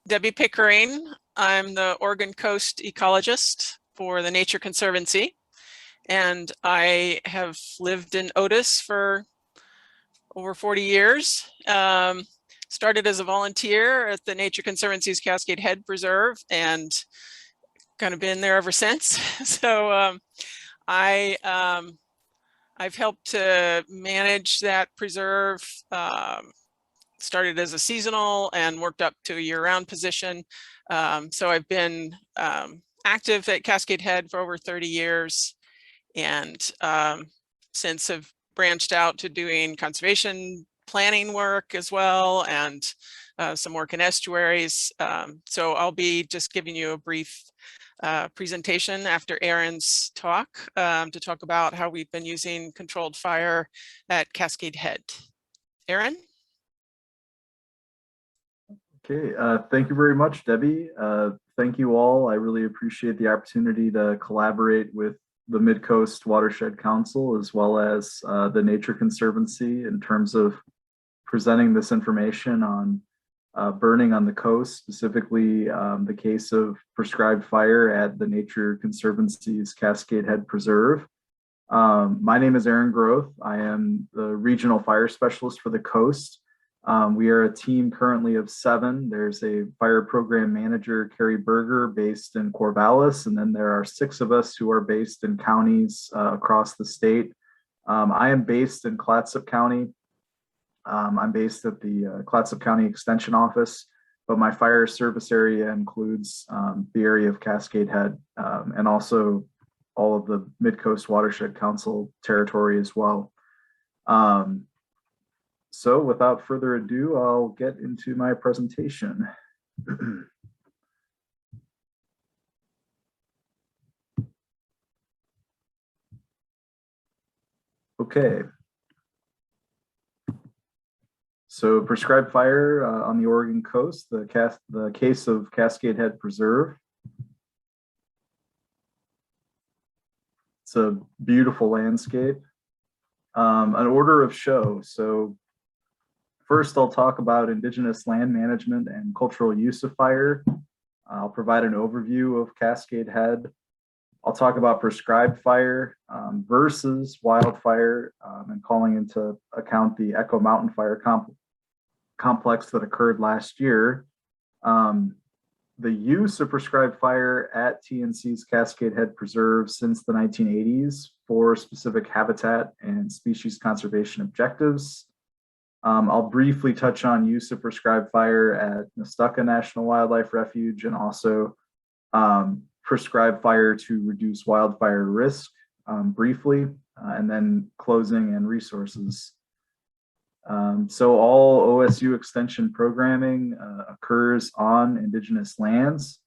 Debbie Pickering. I'm the Oregon Coast Ecologist for the Nature Conservancy, and I have lived in Otis for over 40 years. Started as a volunteer at the Nature Conservancy's Cascade Head Preserve and kind of been there ever since. So I've helped to manage that preserve. Started as a seasonal and worked up to a year-round position. So I've been active at Cascade Head for over 30 years, and since have branched out to doing conservation planning work as well, and some work in estuaries. So I'll be just giving you a brief presentation after Erin's talk to talk about how we've been using controlled fire at Cascade Head. Erin? Okay, thank you very much, Debbie. Thank you all. I really appreciate the opportunity to collaborate with the Mid-Coast Watershed Council as well as the Nature Conservancy in terms of presenting this information on burning on the coast, specifically the case of prescribed fire at the Nature Conservancy's Cascade Head Preserve. My name is Aaron Groth. I am the Regional Fire Specialist for the coast. We are a team currently of 7. There's a fire program manager, Carrie Berger, based in Corvallis, and then there are 6 of us who are based in counties across the state. I am based in Clatsop County. I'm based at the Clatsop County Extension Office, but my fire service area includes the area of Cascade Head and also all of the Mid-Coast Watershed Council territory as well. So without further ado, I'll get into my presentation. Okay. So prescribed fire on the Oregon coast, the case of Cascade Head Preserve. It's a beautiful landscape. An order of show. So first, I'll talk about indigenous land management and cultural use of fire. I'll provide an overview of Cascade Head. I'll talk about prescribed fire versus wildfire and calling into account the Echo Mountain Fire complex that occurred last year. The use of prescribed fire at TNC's Cascade Head Preserve since the 1980s for specific habitat and species conservation objectives. I'll briefly touch on use of prescribed fire at Nestucca National Wildlife Refuge and also prescribed fire to reduce wildfire risk briefly, and then closing and resources. So all OSU extension programming occurs on indigenous lands.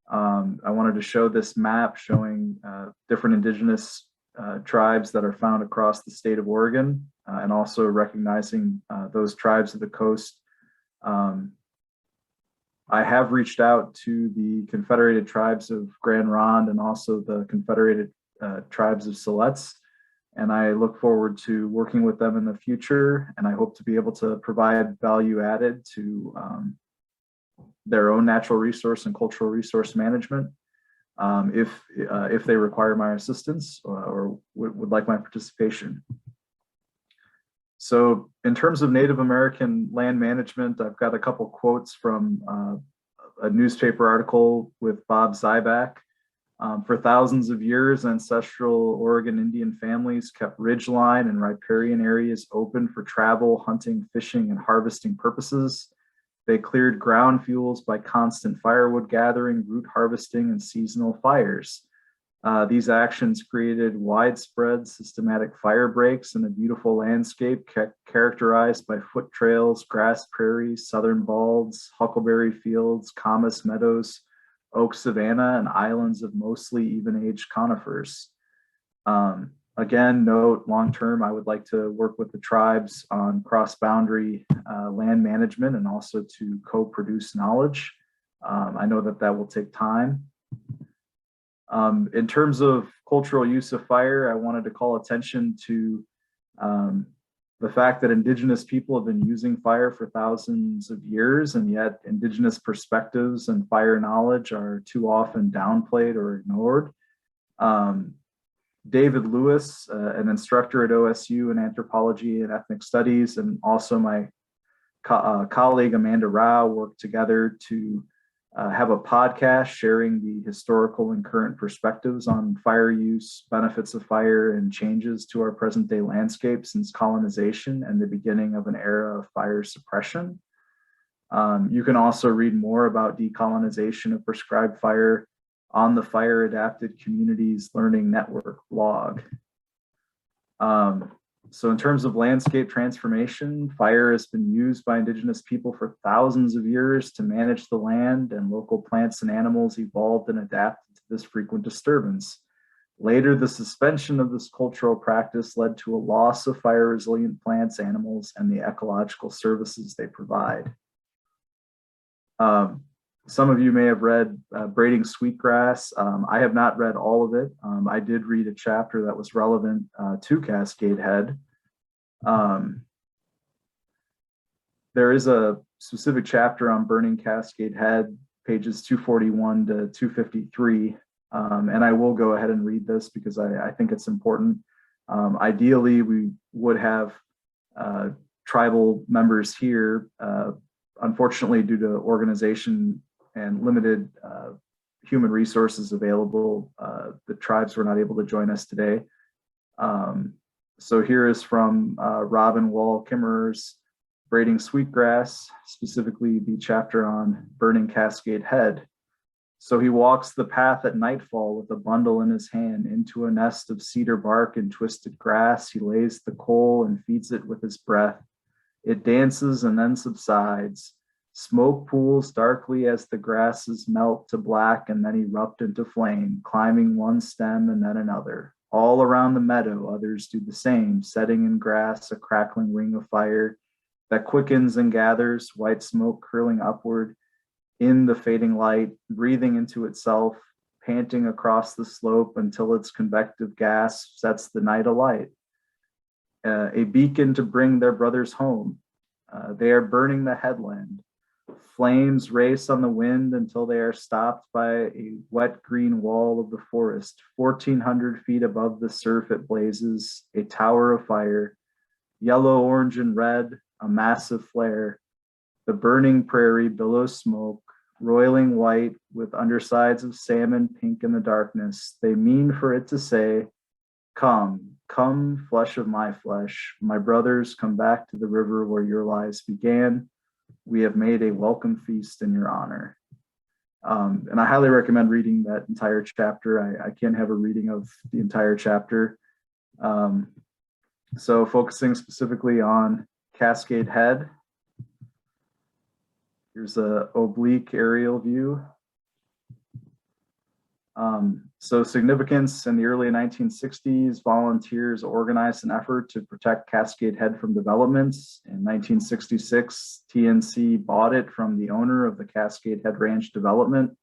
I wanted to show this map showing different indigenous tribes that are found across the state of Oregon, and also recognizing those tribes of the coast. I have reached out to the Confederated Tribes of Grand Ronde and also the Confederated Tribes of Siletz, and I look forward to working with them in the future, and I hope to be able to provide value added to their own natural resource and cultural resource management if they require my assistance or would like my participation. So in terms of Native American land management, I've got a couple quotes from a newspaper article with Bob Zyback. For thousands of years, ancestral Oregon Indian families kept ridgeline and riparian areas open for travel, hunting, fishing, and harvesting purposes. They cleared ground fuels by constant firewood gathering, root harvesting, and seasonal fires. These actions created widespread systematic fire breaks in a beautiful landscape characterized by foot trails, grass prairies, southern balds, huckleberry fields, camas meadows, oak savanna, and islands of mostly even-aged conifers. Again, note long-term, I would like to work with the tribes on cross-boundary land management and also to co-produce knowledge. I know that that will take time. In terms of cultural use of fire, I wanted to call attention to The fact that indigenous people have been using fire for thousands of years, and yet indigenous perspectives and fire knowledge are too often downplayed or ignored. David Lewis, an instructor at OSU in anthropology and ethnic studies, and also my colleague Amanda Rao worked together to have a podcast sharing the historical and current perspectives on fire use, benefits of fire, and changes to our present day landscape since colonization and the beginning of an era of fire suppression. You can also read more about decolonization of prescribed fire on the Fire Adapted Communities Learning Network blog. So in terms of landscape transformation, fire has been used by indigenous people for thousands of years to manage the land, and local plants and animals evolved and adapted to this frequent disturbance. Later, the suspension of this cultural practice led to a loss of fire-resilient plants, animals, and the ecological services they provide. Some of you may have read Braiding Sweetgrass. I have not read all of it. I did read a chapter that was relevant to Cascade Head. There is a specific chapter on burning Cascade Head, pages 241 to 253. And I will go ahead and read this because I think it's important. Ideally, we would have tribal members here. Unfortunately, due to organization and limited human resources available, the tribes were not able to join us today. So here is from Robin Wall Kimmerer's Braiding Sweetgrass, specifically the chapter on burning Cascade Head. So he walks the path at nightfall with a bundle in his hand into a nest of cedar bark and twisted grass. He lays the coal and feeds it with his breath. It dances and then subsides. Smoke pools darkly as the grasses melt to black and then erupt into flame, climbing one stem and then another. All around the meadow, others do the same, setting in grass a crackling ring of fire that quickens and gathers, white smoke curling upward in the fading light, breathing into itself, panting across the slope until its convective gas sets the night alight. A beacon to bring their brothers home. They are burning the headland. Flames race on the wind until they are stopped by a wet green wall of the forest. 1,400 feet above the surf it blazes, a tower of fire. Yellow, orange, and red, a massive flare. The burning prairie billows smoke, roiling white with undersides of salmon pink in the darkness. They mean for it to say, "Come, come, flesh of my flesh. My brothers, come back to the river where your lives began. We have made a welcome feast in your honor." And I highly recommend reading that entire chapter. I can't have a reading of the entire chapter. So focusing specifically on Cascade Head. Here's an oblique aerial view. So significance: in the early 1960s, volunteers organized an effort to protect Cascade Head from developments. In 1966, TNC bought it from the owner of the Cascade Head Ranch development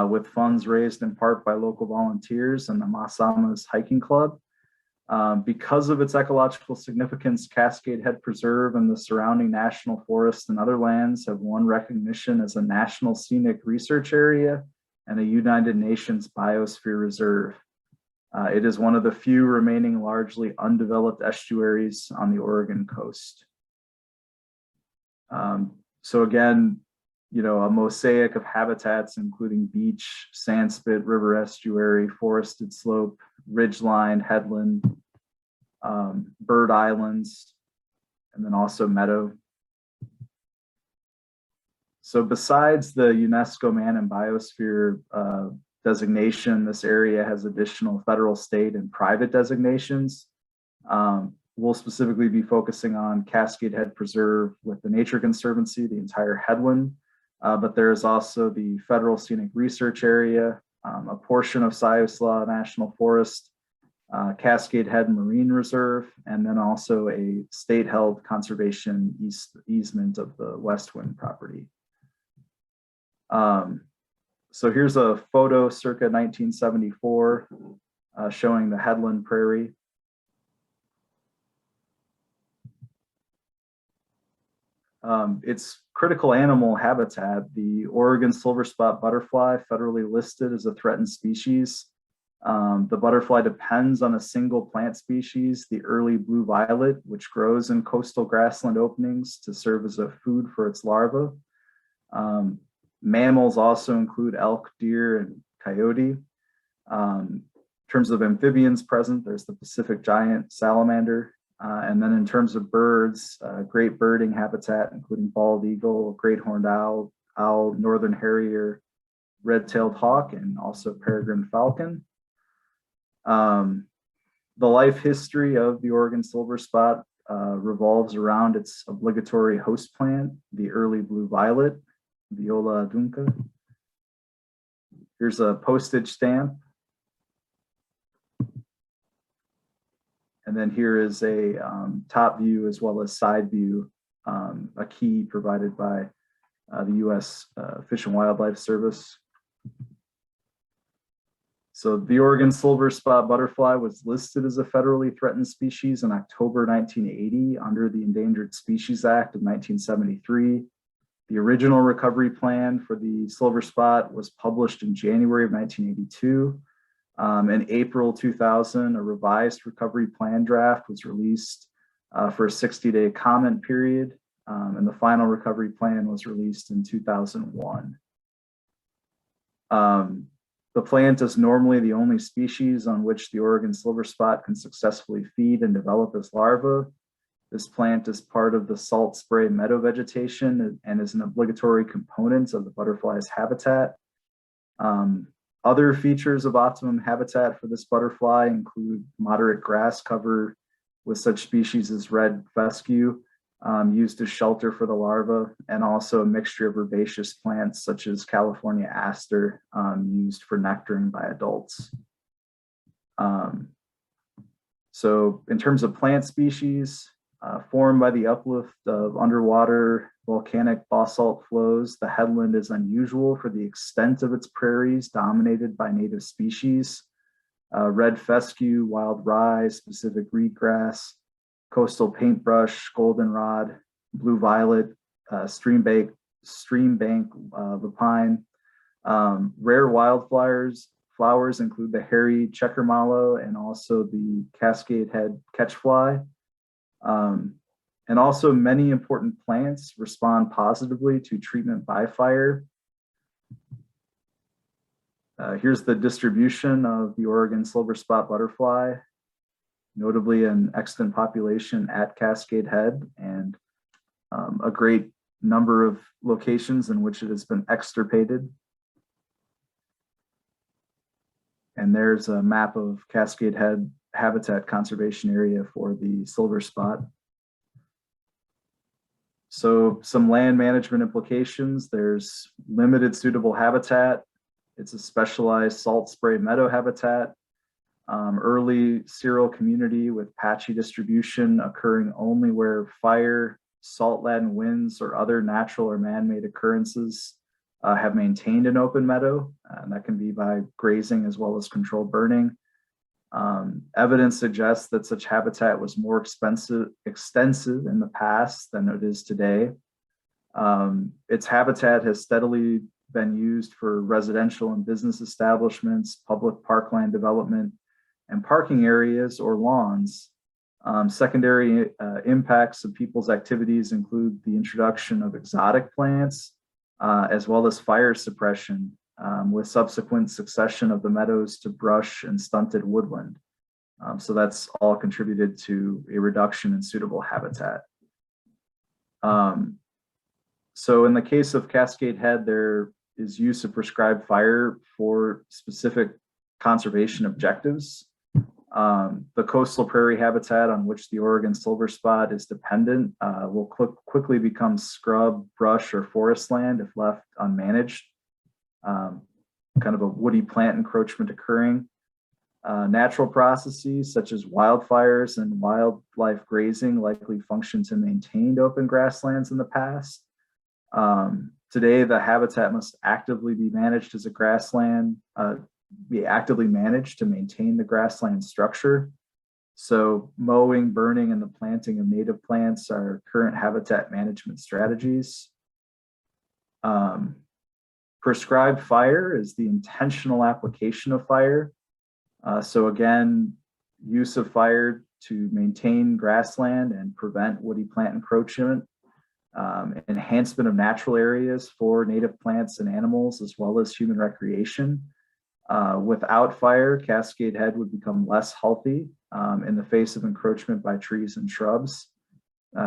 with funds raised in part by local volunteers and the Masamas Hiking Club. Because of its ecological significance, Cascade Head Preserve and the surrounding national forest and other lands have won recognition as a National Scenic Research Area and a United Nations Biosphere Reserve. It is one of the few remaining largely undeveloped estuaries on the Oregon coast. So again, a mosaic of habitats including beach, sandspit, river estuary, forested slope, ridgeline, headland, bird islands, and then also meadow. So besides the UNESCO Man and Biosphere designation, this area has additional federal, state, and private designations. We'll specifically be focusing on Cascade Head Preserve with the Nature Conservancy, the entire headland, but there is also the Federal Scenic Research Area, a portion of Siuslaw National Forest, Cascade Head Marine Reserve, and then also a state-held conservation easement of the West Wind property. So here's a photo circa 1974 showing the headland prairie. Its critical animal habitat, the Oregon silver spot butterfly, federally listed as a threatened species. The butterfly depends on a single plant species, the early blue violet, which grows in coastal grassland openings to serve as a food for its larvae. Mammals also include elk, deer, and coyote. In terms of amphibians present, there's the Pacific giant salamander. And then in terms of birds, great birding habitat, including bald eagle, great horned owl, northern harrier, red-tailed hawk, and also peregrine falcon. The life history of the Oregon silver spot revolves around its obligatory host plant, the early blue violet, Viola adunca. Here's a postage stamp. And then here is a top view as well as side view, a key provided by the U.S. Fish and Wildlife Service. So the Oregon silver spot butterfly was listed as a federally threatened species in October 1980 under the Endangered Species Act of 1973. The original recovery plan for the silver spot was published in January of 1982. In April 2000, a revised recovery plan draft was released for a 60-day comment period, and the final recovery plan was released in 2001. The plant is normally the only species on which the Oregon silver spot can successfully feed and develop its larvae. This plant is part of the salt spray meadow vegetation and is an obligatory component of the butterfly's habitat. Other features of optimum habitat for this butterfly include moderate grass cover with such species as red fescue, used as shelter for the larva, and also a mixture of herbaceous plants such as California aster, used for nectaring by adults. So in terms of plant species, formed by the uplift of underwater volcanic basalt flows, the headland is unusual for the extent of its prairies dominated by native species. Red fescue, wild rye, Pacific reedgrass, coastal paintbrush, goldenrod, blue violet, stream bank lupine. Rare flowers include the hairy checker mallow and also the Cascade Head catchfly. And also many important plants respond positively to treatment by fire. Here's the distribution of the Oregon silver spot butterfly, notably an extant population at Cascade Head and a great number of locations in which it has been extirpated. And there's a map of Cascade Head habitat conservation area for the silver spot. So some land management implications. There's limited suitable habitat. It's a specialized salt spray meadow habitat. Early cirral community with patchy distribution occurring only where fire, salt-laden winds, or other natural or man-made occurrences have maintained an open meadow. And that can be by grazing as well as controlled burning. Evidence suggests that such habitat was more extensive in the past than it is today. Its habitat has steadily been used for residential and business establishments, public parkland development, and parking areas or lawns. Secondary impacts of people's activities include the introduction of exotic plants, as well as fire suppression, with subsequent succession of the meadows to brush and stunted woodland. So that's all contributed to a reduction in suitable habitat. So in the case of Cascade Head, there is use of prescribed fire for specific conservation objectives. The coastal prairie habitat on which the Oregon silver spot is dependent will quickly become scrub, brush, or forest land if left unmanaged. Kind of a woody plant encroachment occurring. Natural processes such as wildfires and wildlife grazing likely function to maintain open grasslands in the past. Today, the habitat must actively be managed as a grassland, be actively managed to maintain the grassland structure. So mowing, burning, and the planting of native plants are current habitat management strategies. Prescribed fire is the intentional application of fire. So again, use of fire to maintain grassland and prevent woody plant encroachment, enhancement of natural areas for native plants and animals, as well as human recreation. Without fire, Cascade Head would become less healthy in the face of encroachment by trees and shrubs.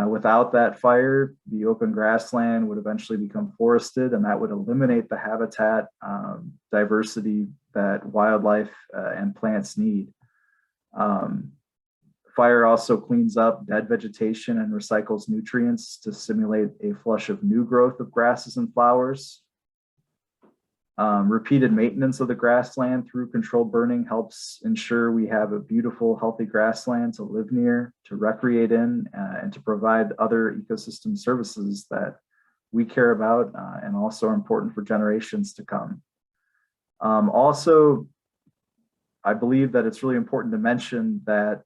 Without that fire, the open grassland would eventually become forested, and that would eliminate the habitat diversity that wildlife and plants need. Fire also cleans up dead vegetation and recycles nutrients to stimulate a flush of new growth of grasses and flowers. Repeated maintenance of the grassland through controlled burning helps ensure we have a beautiful, healthy grassland to live near, to recreate in, and to provide other ecosystem services that we care about and also are important for generations to come. Also, I believe that it's really important to mention that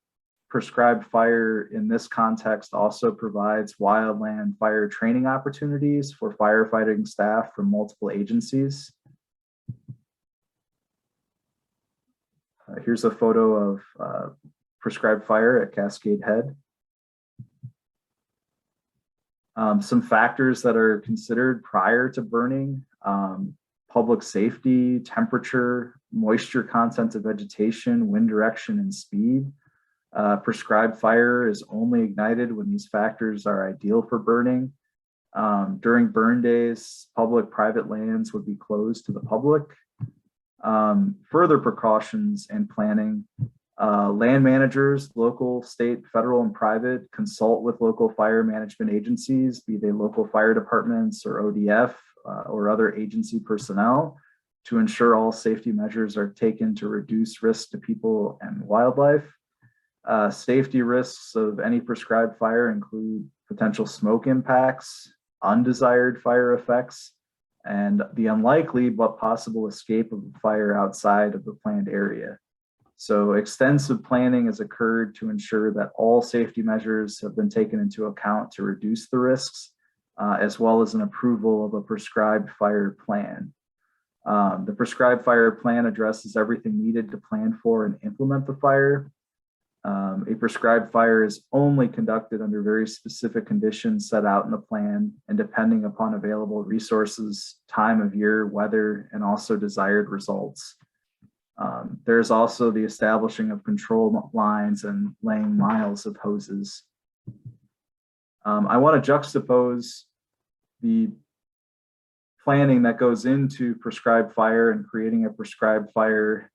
prescribed fire in this context also provides wildland fire training opportunities for firefighting staff from multiple agencies. Here's a photo of prescribed fire at Cascade Head. Some factors that are considered prior to burning: public safety, temperature, moisture content of vegetation, wind direction, and speed. Prescribed fire is only ignited when these factors are ideal for burning. During burn days, public-private lands would be closed to the public. Further precautions and planning: land managers, local, state, federal, and private, consult with local fire management agencies, be they local fire departments or ODF or other agency personnel, to ensure all safety measures are taken to reduce risk to people and wildlife. Safety risks of any prescribed fire include potential smoke impacts, undesired fire effects, and the unlikely but possible escape of the fire outside of the planned area. So extensive planning has occurred to ensure that all safety measures have been taken into account to reduce the risks, as well as an approval of a prescribed fire plan. The prescribed fire plan addresses everything needed to plan for and implement the fire. A prescribed fire is only conducted under very specific conditions set out in the plan and depending upon available resources, time of year, weather, and also desired results. There's also the establishing of control lines and laying miles of hoses. I want to juxtapose the planning that goes into prescribed fire and creating a prescribed fire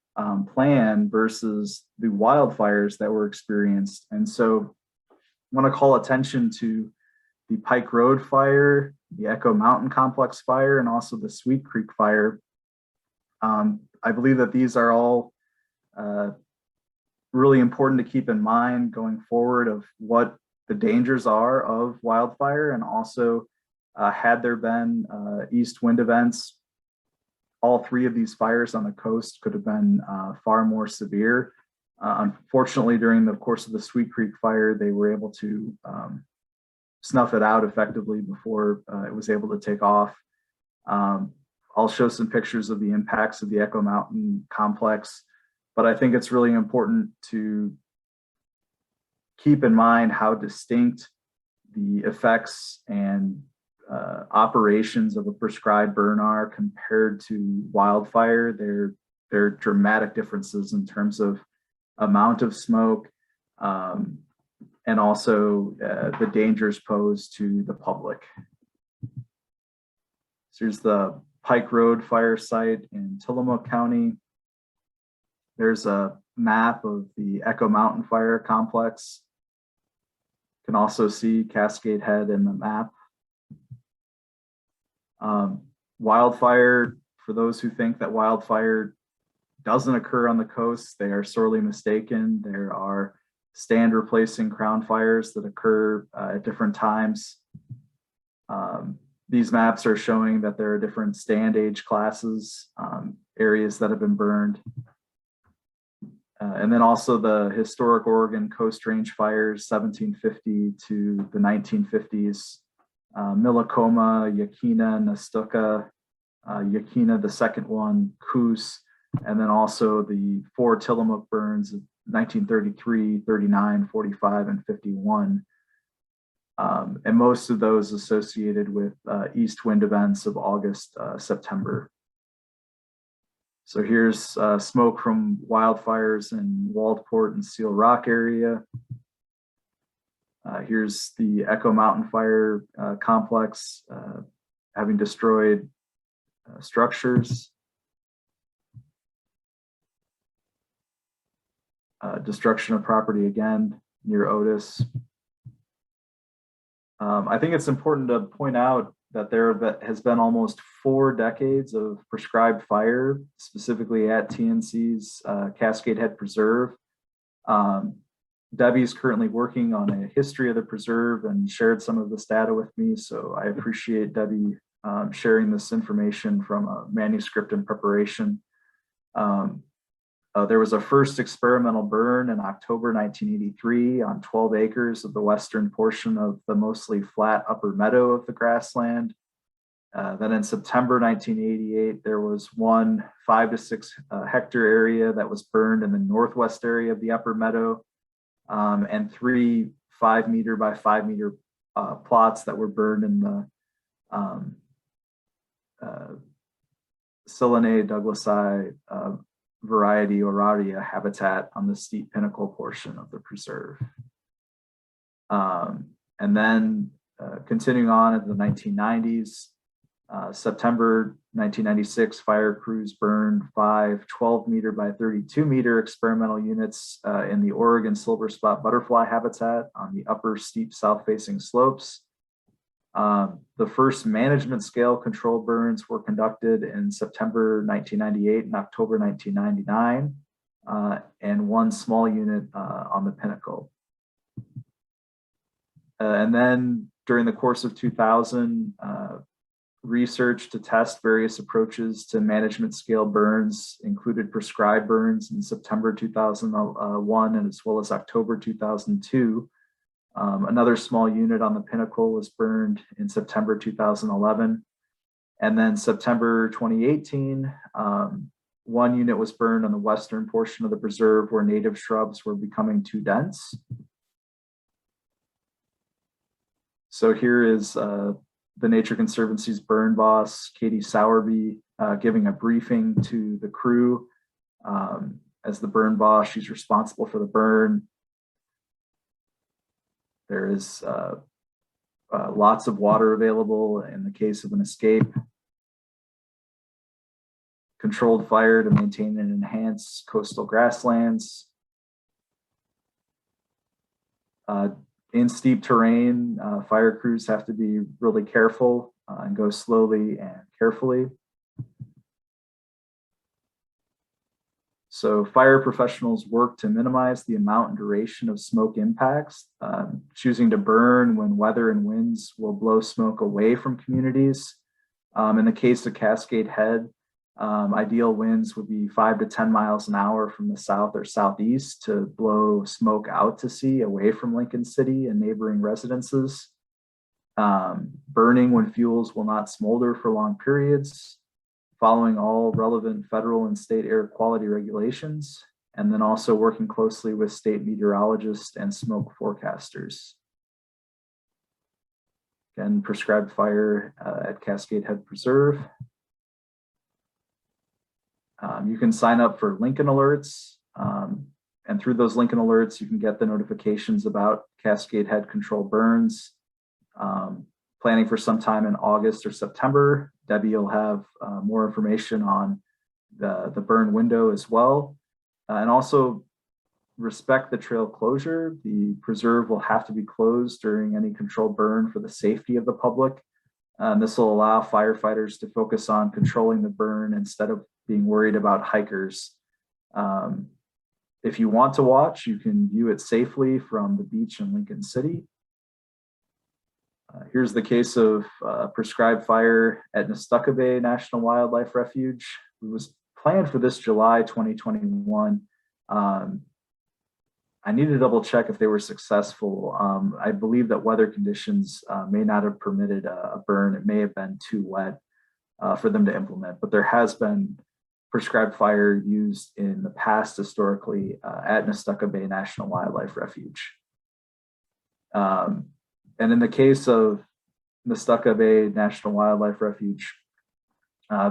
plan versus the wildfires that were experienced. And so I want to call attention to the Pike Road fire, the Echo Mountain Complex fire, and also the Sweet Creek fire. I believe that these are all really important to keep in mind going forward of what the dangers are of wildfire, and also had there been east wind events, all three of these fires on the coast could have been far more severe. Unfortunately, during the course of the Sweet Creek fire, they were able to snuff it out effectively before it was able to take off. I'll show some pictures of the impacts of the Echo Mountain complex, but I think it's really important to keep in mind how distinct the effects and operations of a prescribed burn are compared to wildfire. There are dramatic differences in terms of amount of smoke and also the dangers posed to the public. So here's the Pike Road fire site in Tillamook County. There's a map of the Echo Mountain fire complex. You can also see Cascade Head in the map. Wildfire, for those who think that wildfire doesn't occur on the coast, they are sorely mistaken. There are stand replacing crown fires that occur at different times. These maps are showing that there are different stand age classes, areas that have been burned. And then also the historic Oregon Coast Range fires, 1750 to the 1950s. Millicoma, Yaquina, Nestucca, Yaquina, the second one, Coos, and then also the 4 Tillamook burns of 1933, 39, 45, and 51. And most of those associated with east wind events of August, September. So here's smoke from wildfires in Waldport and Seal Rock area. Here's the Echo Mountain Fire complex having destroyed structures. Destruction of property again near Otis. I think it's important to point out that there has been almost 4 decades of prescribed fire, specifically at TNC's Cascade Head Preserve. Debbie's currently working on a history of the preserve and shared some of this data with me, so I appreciate Debbie sharing this information from a manuscript in preparation. There was a first experimental burn in October 1983 on 12 acres of the western portion of the mostly flat upper meadow of the grassland. Then in September 1988, there was one 5 to 6 hectare area that was burned in the northwest area of the upper meadow, and 3 5-meter by 5-meter plots that were burned in the Silene douglasii variety Auraria habitat on the steep pinnacle portion of the preserve. And then continuing on in the 1990s, September 1996, fire crews burned 5 12-meter by 32-meter experimental units in the Oregon silver spot butterfly habitat on the upper steep south-facing slopes. The first management scale control burns were conducted in September 1998 and October 1999, and 1 small unit on the pinnacle. And then during the course of 2000, research to test various approaches to management scale burns included prescribed burns in September 2001 and as well as October 2002. Another small unit on the pinnacle was burned in September 2011. And then September 2018, 1 unit was burned on the western portion of the preserve where native shrubs were becoming too dense. So here is the Nature Conservancy's burn boss, Katie Sowerby, giving a briefing to the crew. As the burn boss, she's responsible for the burn. There is lots of water available in the case of an escape. Controlled fire to maintain and enhance coastal grasslands. In steep terrain, fire crews have to be really careful and go slowly and carefully. So fire professionals work to minimize the amount and duration of smoke impacts, choosing to burn when weather and winds will blow smoke away from communities. In the case of Cascade Head, ideal winds would be 5 to 10 miles an hour from the south or southeast to blow smoke out to sea away from Lincoln City and neighboring residences. Burning when fuels will not smolder for long periods, following all relevant federal and state air quality regulations, and then also working closely with state meteorologists and smoke forecasters. Again, prescribed fire at Cascade Head Preserve. You can sign up for Lincoln alerts, and through those Lincoln alerts, you can get the notifications about Cascade Head control burns. Planning for sometime in August or September. Debbie will have more information on the burn window as well. And also respect the trail closure. The preserve will have to be closed during any controlled burn for the safety of the public. This will allow firefighters to focus on controlling the burn instead of being worried about hikers. If you want to watch, you can view it safely from the beach in Lincoln City. Here's the case of prescribed fire at Nestucca Bay National Wildlife Refuge. It was planned for this July 2021, I need to double check if they were successful. I believe that weather conditions may not have permitted a burn. It may have been too wet for them to implement, but there has been prescribed fire used in the past historically at Nestucca Bay National Wildlife Refuge. And in the case of Nestucca Bay National Wildlife Refuge,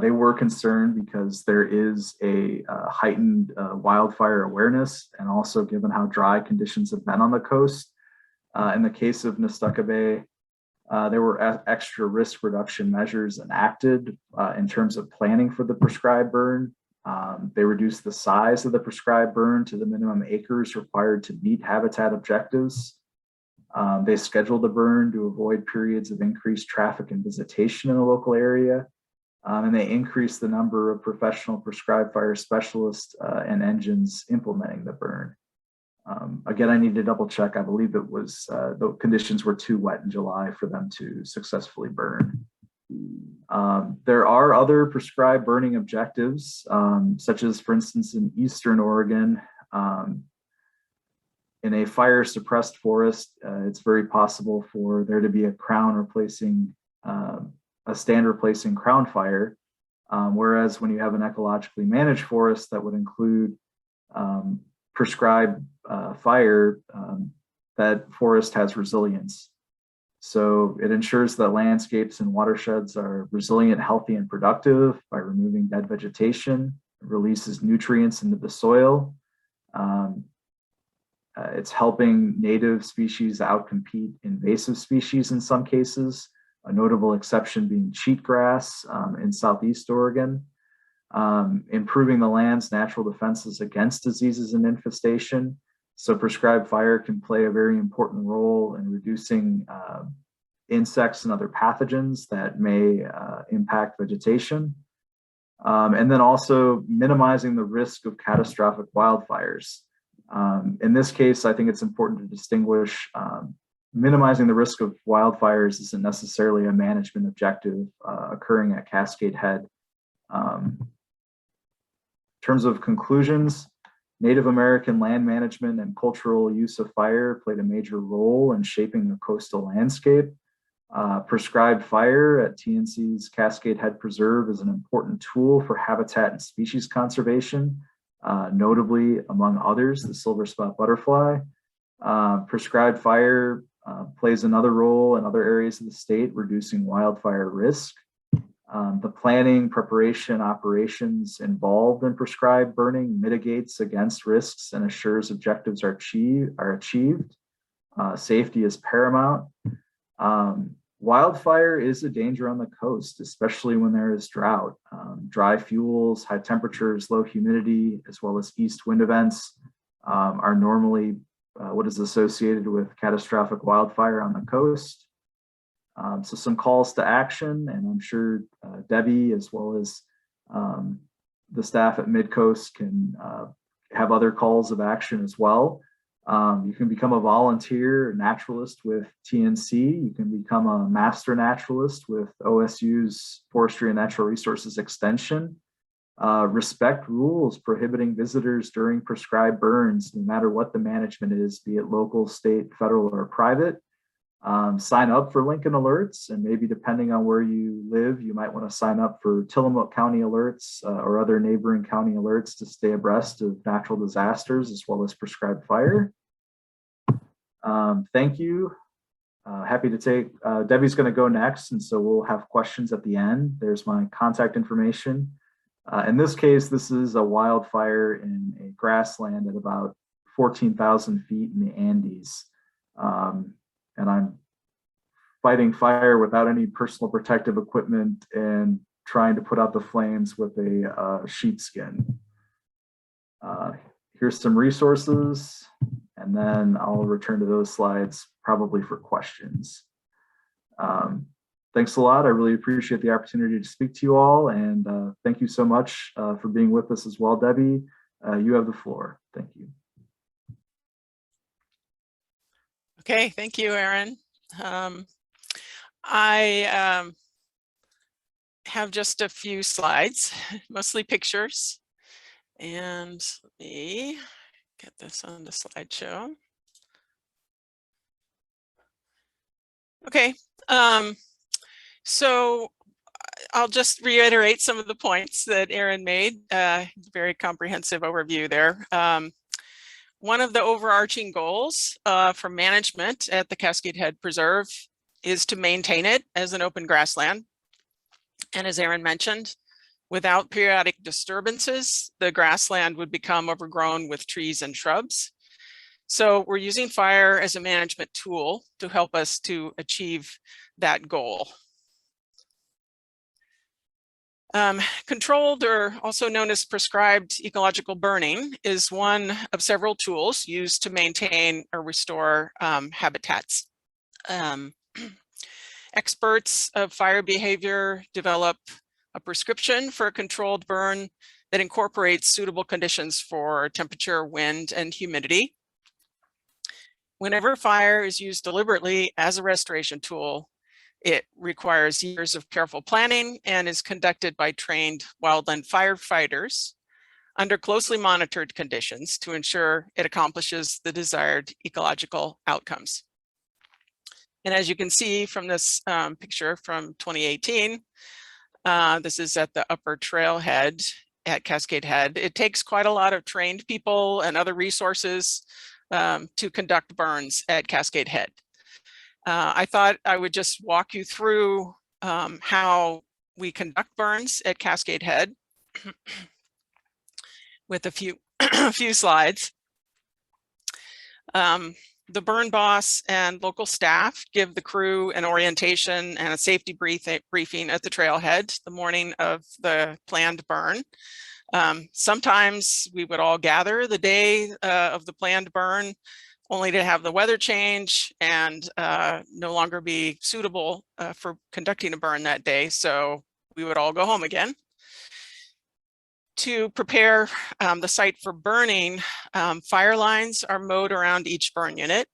they were concerned because there is a heightened wildfire awareness, and also given how dry conditions have been on the coast. In the case of Nestucca Bay, there were extra risk reduction measures enacted in terms of planning for the prescribed burn. They reduced the size of the prescribed burn to the minimum acres required to meet habitat objectives. They scheduled the burn to avoid periods of increased traffic and visitation in the local area. And they increased the number of professional prescribed fire specialists and engines implementing the burn. Again, I need to double check. I believe it was the conditions were too wet in July for them to successfully burn. There are other prescribed burning objectives, such as, for instance, in Eastern Oregon, in a fire suppressed forest, it's very possible for there to be a stand replacing crown fire. Whereas when you have an ecologically managed forest, that would include prescribed fire, that forest has resilience. So it ensures that landscapes and watersheds are resilient, healthy, and productive by removing dead vegetation. It releases nutrients into the soil. It's helping native species outcompete invasive species in some cases, a notable exception being cheatgrass in Southeast Oregon. Improving the land's natural defenses against diseases and infestation. So prescribed fire can play a very important role in reducing insects and other pathogens that may impact vegetation. And then also minimizing the risk of catastrophic wildfires. In this case, I think it's important to distinguish minimizing the risk of wildfires isn't necessarily a management objective occurring at Cascade Head. In terms of conclusions, Native American land management and cultural use of fire played a major role in shaping the coastal landscape. Prescribed fire at TNC's Cascade Head Preserve is an important tool for habitat and species conservation, notably, among others, the silver spot butterfly. Prescribed fire plays another role in other areas of the state, reducing wildfire risk. The planning, preparation, operations involved in prescribed burning mitigates against risks and assures objectives are achieved. Safety is paramount. Wildfire is a danger on the coast, especially when there is drought. Dry fuels, high temperatures, low humidity, as well as east wind events are normally what is associated with catastrophic wildfire on the coast. So some calls to action, and I'm sure Debbie, as well as the staff at Midcoast, can have other calls of action as well. You can become a volunteer naturalist with TNC. You can become a master naturalist with OSU's Forestry and Natural Resources Extension. Respect rules prohibiting visitors during prescribed burns, no matter what the management is, be it local, state, federal, or private. Sign up for Lincoln alerts, and maybe depending on where you live, you might want to sign up for Tillamook County alerts or other neighboring county alerts to stay abreast of natural disasters as well as prescribed fire. Thank you. Happy to take, Debbie's going to go next, and so we'll have questions at the end. There's my contact information. In this case, this is a wildfire in a grassland at about 14,000 feet in the Andes. And I'm fighting fire without any personal protective equipment and trying to put out the flames with a sheepskin. Here's some resources, and then I'll return to those slides probably for questions. Thanks a lot. I really appreciate the opportunity to speak to you all, and thank you so much for being with us as well, Debbie. You have the floor. Thank you. Okay, thank you, Aaron. I have just a few slides, mostly pictures. And let me get this on the slideshow. Okay, so I'll just reiterate some of the points that Aaron made. Very comprehensive overview there. One of the overarching goals for management at the Cascade Head Preserve is to maintain it as an open grassland. And as Aaron mentioned, without periodic disturbances, the grassland would become overgrown with trees and shrubs. So we're using fire as a management tool to help us to achieve that goal. Controlled, or also known as prescribed ecological burning, is one of several tools used to maintain or restore habitats. Experts of fire behavior develop a prescription for a controlled burn that incorporates suitable conditions for temperature, wind, and humidity. Whenever fire is used deliberately as a restoration tool, it requires years of careful planning and is conducted by trained wildland firefighters under closely monitored conditions to ensure it accomplishes the desired ecological outcomes. And as you can see from this picture from 2018, this is at the upper trailhead at Cascade Head. It takes quite a lot of trained people and other resources to conduct burns at Cascade Head. I thought I would just walk you through how we conduct burns at Cascade Head with a few slides. The burn boss and local staff give the crew an orientation and a safety briefing at the trailhead the morning of the planned burn. Sometimes we would all gather the day of the planned burn, only to have the weather change and no longer be suitable for conducting a burn that day. So we would all go home again. To prepare the site for burning, fire lines are mowed around each burn unit.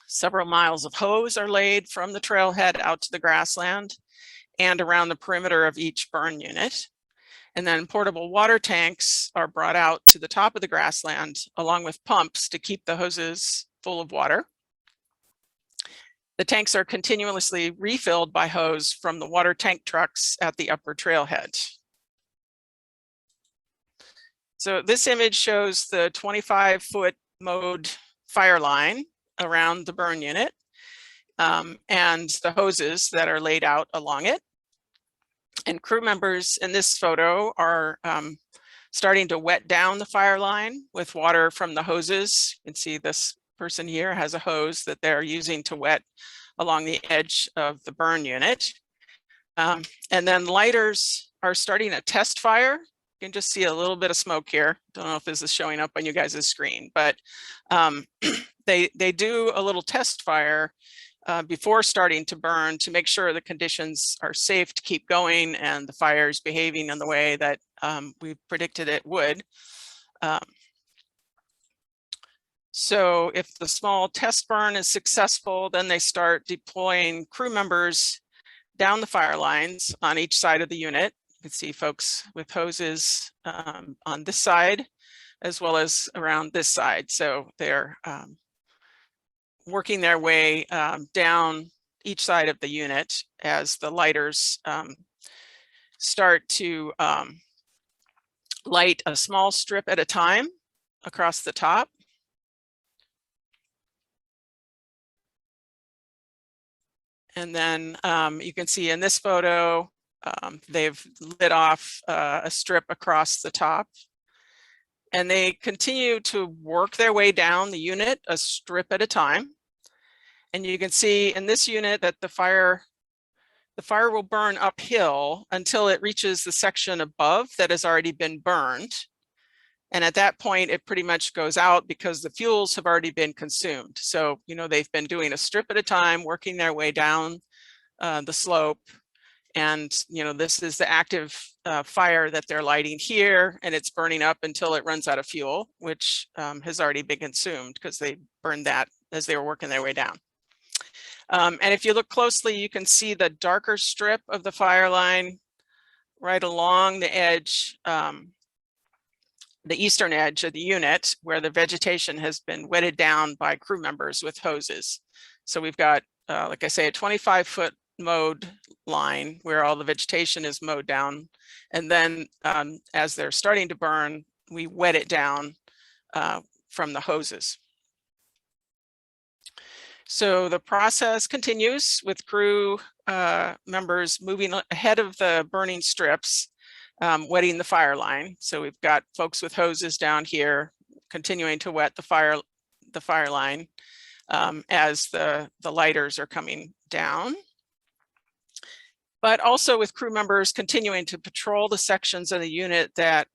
Several miles of hose are laid from the trailhead out to the grassland and around the perimeter of each burn unit. And then portable water tanks are brought out to the top of the grassland along with pumps to keep the hoses full of water. The tanks are continuously refilled by hose from the water tank trucks at the upper trailhead. So this image shows the 25-foot mowed fire line around the burn unit and the hoses that are laid out along it. And crew members in this photo are starting to wet down the fire line with water from the hoses. You can see this person here has a hose that they're using to wet along the edge of the burn unit. And then lighters are starting a test fire. You can just see a little bit of smoke here. Don't know if this is showing up on you guys' screen, but they do a little test fire before starting to burn to make sure the conditions are safe to keep going and the fire is behaving in the way that we predicted it would. So if the small test burn is successful, then they start deploying crew members down the fire lines on each side of the unit. You can see folks with hoses on this side, as well as around this side. So they're working their way down each side of the unit as the lighters start to light a small strip at a time across the top. And then you can see in this photo, they've lit off a strip across the top. And they continue to work their way down the unit a strip at a time. And you can see in this unit that the fire will burn uphill until it reaches the section above that has already been burned. And at that point, it pretty much goes out because the fuels have already been consumed. So, you know, they've been doing a strip at a time, working their way down the slope. And, you know, this is the active fire that they're lighting here, and it's burning up until it runs out of fuel, which has already been consumed because they burned that as they were working their way down. And if you look closely, you can see the darker strip of the fire line right along the edge the eastern edge of the unit where the vegetation has been wetted down by crew members with hoses. So we've got, like I say, a 25-foot mowed line where all the vegetation is mowed down. And then as they're starting to burn, we wet it down from the hoses. So the process continues with crew members moving ahead of the burning strips, wetting the fire line. So we've got folks with hoses down here continuing to wet the fire line as the lighters are coming down. But also with crew members continuing to patrol the sections of the unit that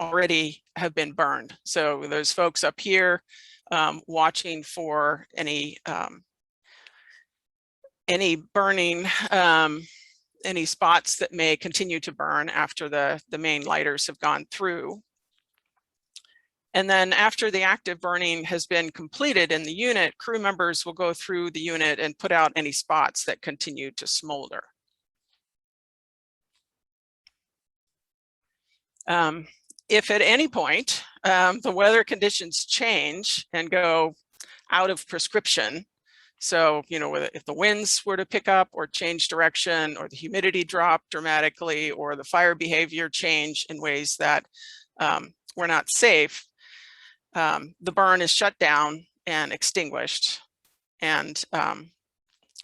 already have been burned. So there's folks up here watching for any burning, any spots that may continue to burn after the main lighters have gone through. And then after the active burning has been completed in the unit, crew members will go through the unit and put out any spots that continue to smolder. If at any point the weather conditions change and go out of prescription, so, you know, if the winds were to pick up or change direction, or the humidity drop dramatically, or the fire behavior change in ways that were not safe, the burn is shut down and extinguished. And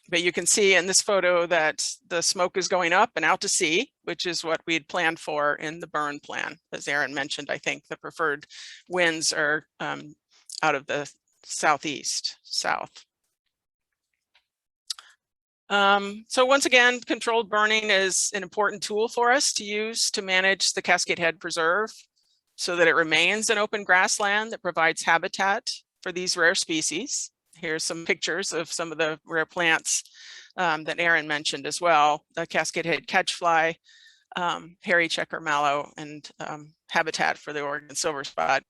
but you can see in this photo that the smoke is going up and out to sea, which is what we had planned for in the burn plan. As Aaron mentioned, I think the preferred winds are out of the southeast, south. So once again, controlled burning is an important tool for us to use to manage the Cascade Head Preserve so that it remains an open grassland that provides habitat for these rare species. Here's some pictures of some of the rare plants that Aaron mentioned as well: the Cascade Head catchfly, hairy checker mallow, and habitat for the Oregon silver spot.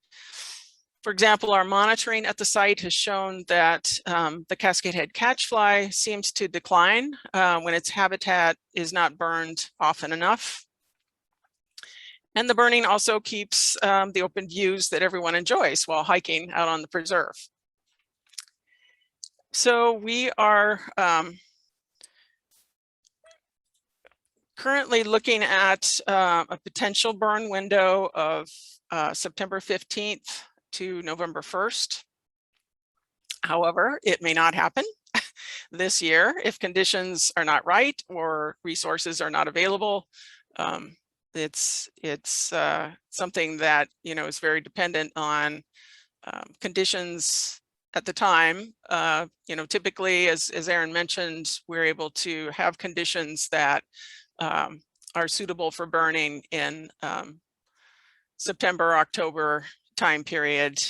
For example, our monitoring at the site has shown that the Cascade Head catchfly seems to decline when its habitat is not burned often enough. And the burning also keeps the open views that everyone enjoys while hiking out on the preserve. So we are currently looking at a potential burn window of September 15th to November 1st. However, it may not happen this year if conditions are not right or resources are not available. It's something that, you know, is very dependent on conditions at the time. You know, typically, as Aaron mentioned, we're able to have conditions that are suitable for burning in September, October time period.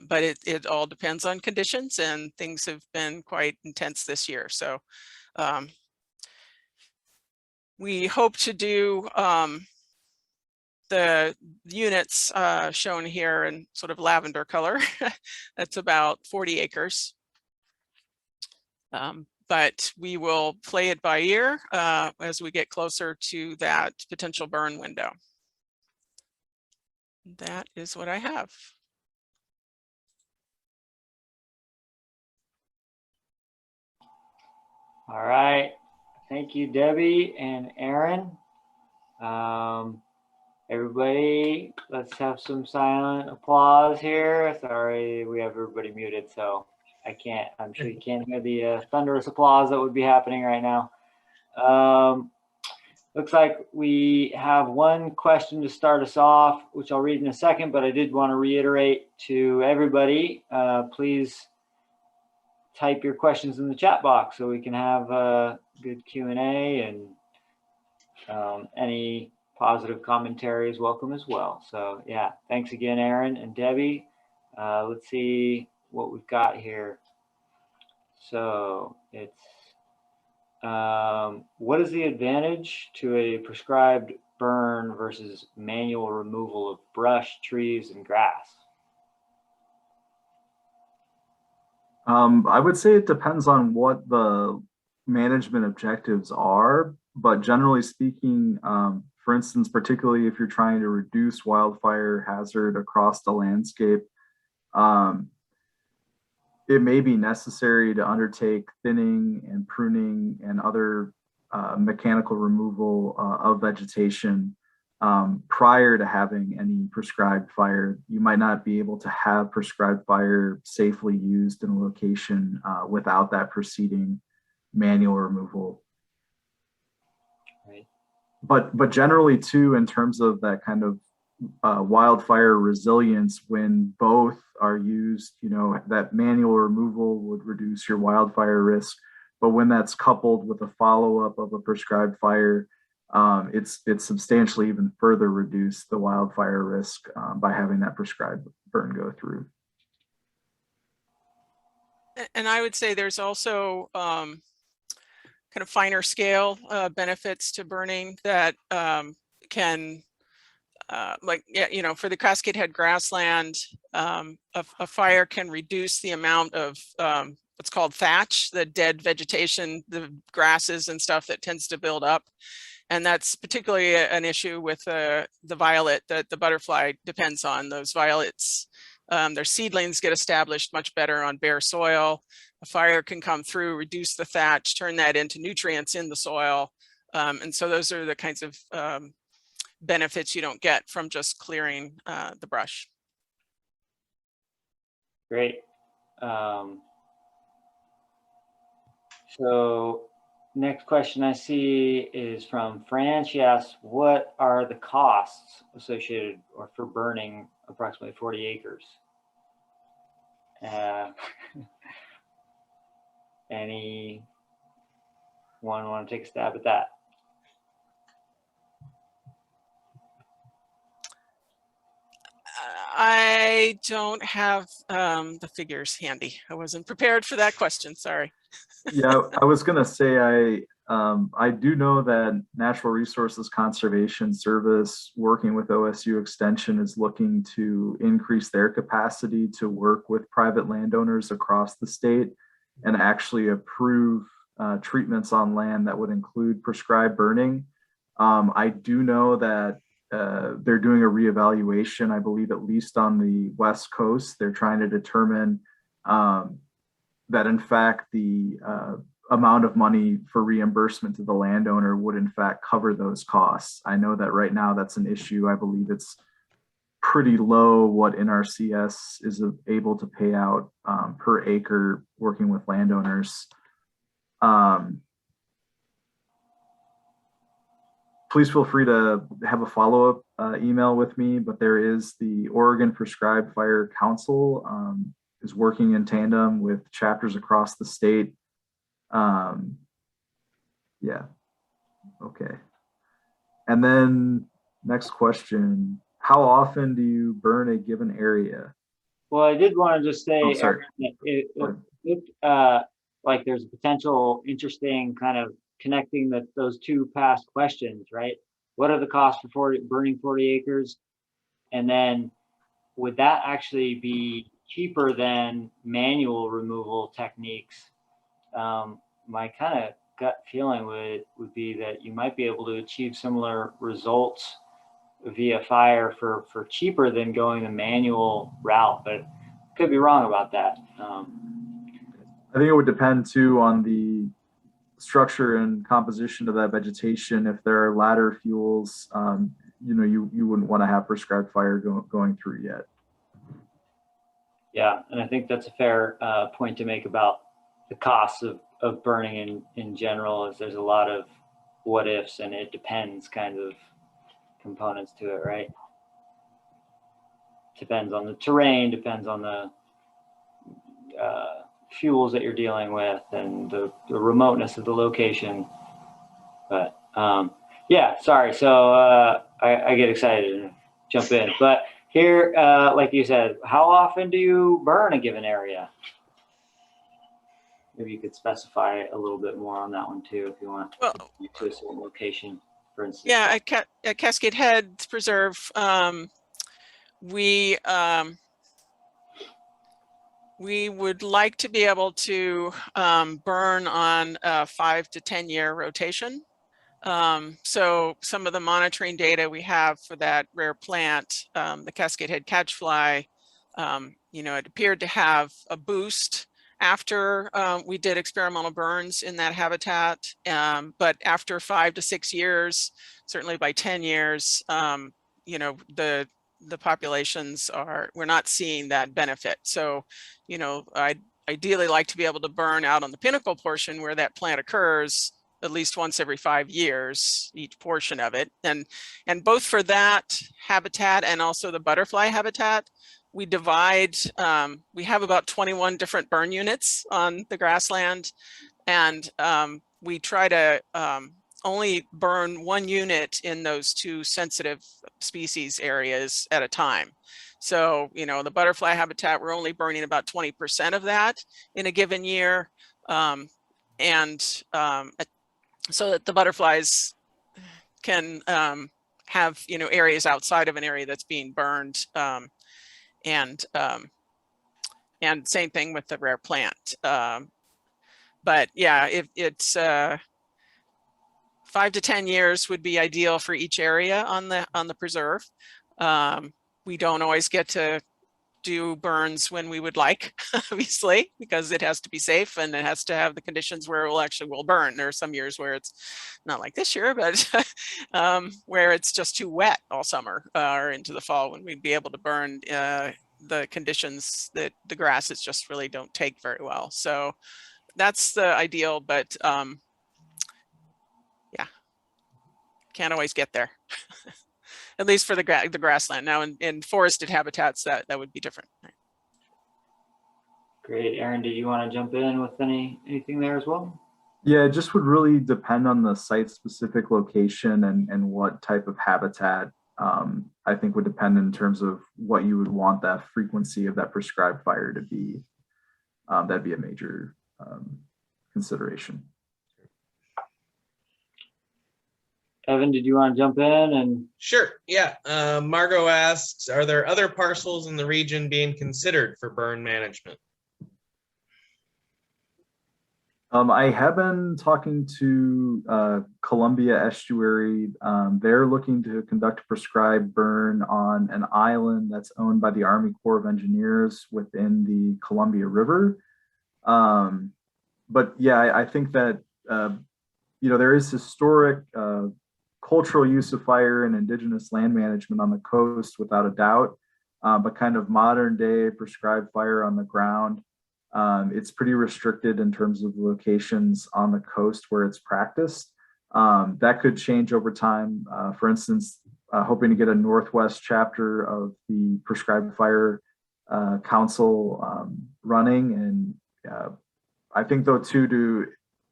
But it all depends on conditions, and things have been quite intense this year. So we hope to do the units shown here in sort of lavender color. That's about 40 acres. But we will play it by ear as we get closer to that potential burn window. That is what I have. All right. Thank you, Debbie and Aaron. Everybody, let's have some silent applause here. Sorry, we have everybody muted, so I'm sure you can't hear the thunderous applause that would be happening right now. Looks like we have one question to start us off, which I'll read in a second, but I did want to reiterate to everybody, please type your questions in the chat box so we can have a good Q&A, and any positive commentary is welcome as well. So yeah, thanks again, Aaron and Debbie. Let's see what we've got here. So it's, what is the advantage to a prescribed burn versus manual removal of brush, trees, and grass? I would say it depends on what the management objectives are, but generally speaking, For instance, particularly if you're trying to reduce wildfire hazard across the landscape, it may be necessary to undertake thinning and pruning and other mechanical removal of vegetation prior to having any prescribed fire. You might not be able to have prescribed fire safely used in a location without that preceding manual removal. Right. But generally too, in terms of that kind of wildfire resilience, when both are used, you know, that manual removal would reduce your wildfire risk, but when that's coupled with a follow-up of a prescribed fire, it's substantially even further reduced the wildfire risk by having that prescribed burn go through. And I would say there's also kind of finer scale benefits to burning that can like, yeah, you know, for the Cascade Head grassland, a fire can reduce the amount of what's called thatch, the dead vegetation, the grasses and stuff that tends to build up. And that's particularly an issue with the violet that the butterfly depends on. Those violets, their seedlings get established much better on bare soil. A fire can come through, reduce the thatch, turn that into nutrients in the soil. And so those are the kinds of benefits you don't get from just clearing the brush. Great. So next question I see is from Fran. She asks, what are the costs associated or for burning approximately 40 acres? Anyone want to take a stab at that? I don't have the figures handy. I wasn't prepared for that question, sorry. Yeah, I was gonna say I do know that Natural Resources Conservation Service, working with OSU Extension, is looking to increase their capacity to work with private landowners across the state and actually approve treatments on land that would include prescribed burning. I do know that they're doing a reevaluation, I believe, at least on the West Coast. They're trying to determine that in fact the amount of money for reimbursement to the landowner would in fact cover those costs. I know that right now that's an issue. I believe it's pretty low what NRCS is able to pay out per acre working with landowners. Please feel free to have a follow-up email with me, but there is the Oregon Prescribed Fire Council is working in tandem with chapters across the state. Yeah, okay. And then next question, how often do you burn a given area? Well, I did want to just say, Oh, sorry. Like there's a potential interesting kind of connecting those two past questions, right? What are the costs for burning 40 acres? And then would that actually be cheaper than manual removal techniques? My kind of gut feeling would be that you might be able to achieve similar results via fire for cheaper than going the manual route, but could be wrong about that. I think it would depend too on the structure and composition of that vegetation. If there are ladder fuels, you know, you wouldn't want to have prescribed fire going through yet. Yeah, and I think that's a fair point to make about the costs of burning in general, is there's a lot of what ifs and it depends kind of components to it, right? Depends on the terrain, depends on the fuels that you're dealing with and the remoteness of the location. But yeah, sorry. So I get excited and jump in. But here, like you said, how often do you burn a given area? Maybe you could specify a little bit more on that one too, if you want. Well, to a certain location, for instance. yeah, at Cascade Head Preserve, we would like to be able to burn on a 5 to 10 year rotation. So some of the monitoring data we have for that rare plant, the Cascade Head catchfly, you know, it appeared to have a boost after we did experimental burns in that habitat. But after 5 to 6 years, certainly by 10 years, you know, the populations we're not seeing that benefit. So, you know, I'd ideally like to be able to burn out on the pinnacle portion where that plant occurs at least once every 5 years, each portion of it. And both for that habitat and also the butterfly habitat, we divide, we have about 21 different burn units on the grassland. And we try to only burn 1 unit in those 2 sensitive species areas at a time. So, you know, the butterfly habitat, we're only burning about 20% of that in a given year. So that the butterflies can have, you know, areas outside of an area that's being burned. And same thing with the rare plant. But yeah, it's 5 to 10 years would be ideal for each area on the preserve. We don't always get to do burns when we would like, obviously, because it has to be safe and it has to have the conditions where it will burn. There are some years where it's not like this year, but where it's just too wet all summer or into the fall when we'd be able to burn the conditions that the grasses just really don't take very well. So that's the ideal, but yeah, can't always get there. At least for the grassland. Now in forested habitats, that would be different. Great. Aaron, did you want to jump in with anything there as well? Yeah, it just would really depend on the site-specific location and what type of habitat. I think would depend in terms of what you would want that frequency of that prescribed fire to be. That'd be a major consideration. Evan, did you want to jump in? And Sure, yeah. Margot asks, are there other parcels in the region being considered for burn management? I have been talking to Columbia Estuary. They're looking to conduct a prescribed burn on an island that's owned by the Army Corps of Engineers within the Columbia River. But yeah, I think that, you know, there is historic cultural use of fire and indigenous land management on the coast without a doubt, but kind of modern day prescribed fire on the ground. It's pretty restricted in terms of locations on the coast where it's practiced. That could change over time. For instance, hoping to get a Northwest chapter of the Prescribed Fire Council running. And I think though too,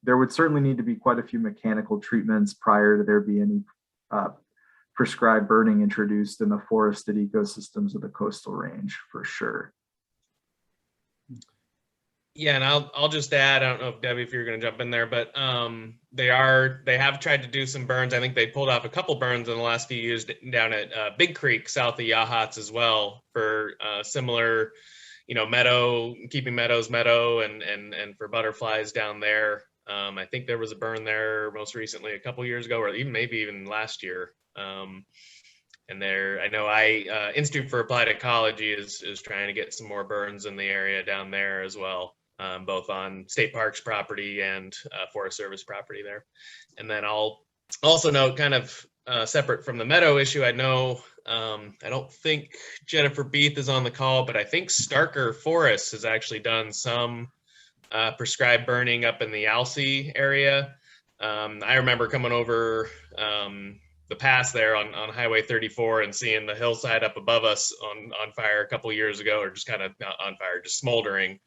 there would certainly need to be quite a few mechanical treatments prior to there being any prescribed burning introduced in the forested ecosystems of the coastal range for sure. Yeah, and I'll just add, I don't know if Debbie, if you're going to jump in there, but they have tried to do some burns. I think they pulled off a couple burns in the last few years down at Big Creek south of Yachats as well for similar, you know, meadow, keeping meadows meadow and for butterflies down there. I think there was a burn there most recently a couple years ago, or even maybe even last year. And there, I know Institute for Applied Ecology is trying to get some more burns in the area down there as well, both on state parks property and Forest Service property there. And then I'll also note, kind of separate from the meadow issue, I know, I don't think Jennifer Beath is on the call, but I think Starker Forest has actually done some prescribed burning up in the Alsea area. I remember coming over the pass there on Highway 34 and seeing the hillside up above us on fire a couple years ago, or just kind of not on fire, just smoldering.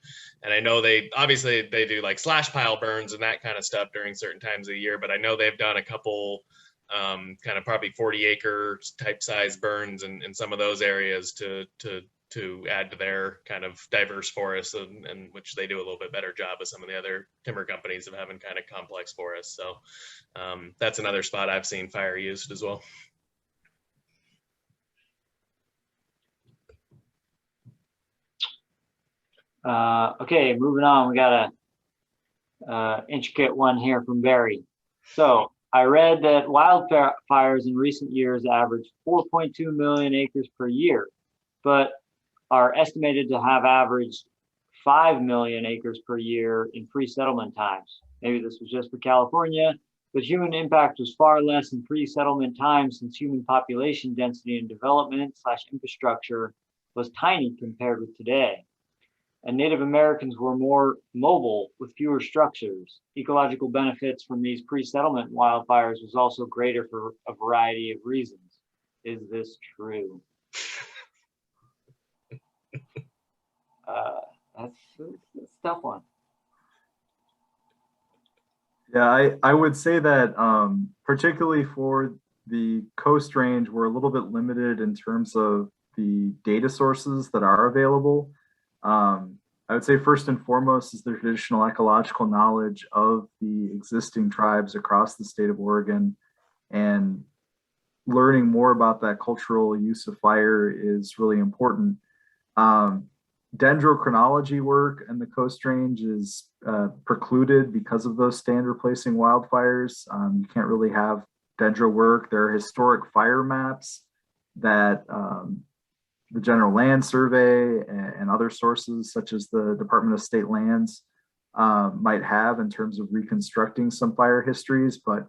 And I know they do like slash pile burns and that kind of stuff during certain times of the year, but I know they've done a couple kind of probably 40-acre type size burns in some of those areas to add to their kind of diverse forests, and which they do a little bit better job of some of the other timber companies of having kind of complex forests. So that's another spot I've seen fire used as well. Okay, moving on. We got a intricate one here from Barry. So I read that wildfires in recent years averaged 4.2 million acres per year, but are estimated to have averaged 5 million acres per year in pre-settlement times. Maybe this was just for California, but human impact was far less in pre-settlement times since human population density and development/infrastructure was tiny compared with today. And Native Americans were more mobile with fewer structures. Ecological benefits from these pre-settlement wildfires was also greater for a variety of reasons. Is this true? That's a tough one. Yeah, I would say that particularly for the Coast Range, we're a little bit limited in terms of the data sources that are available. I would say first and foremost is the traditional ecological knowledge of the existing tribes across the state of Oregon, and learning more about that cultural use of fire is really important. Dendrochronology work in the Coast Range is precluded because of those stand replacing wildfires. You can't really have dendro work. There are historic fire maps that the General Land Survey and other sources such as the Department of State Lands might have in terms of reconstructing some fire histories, but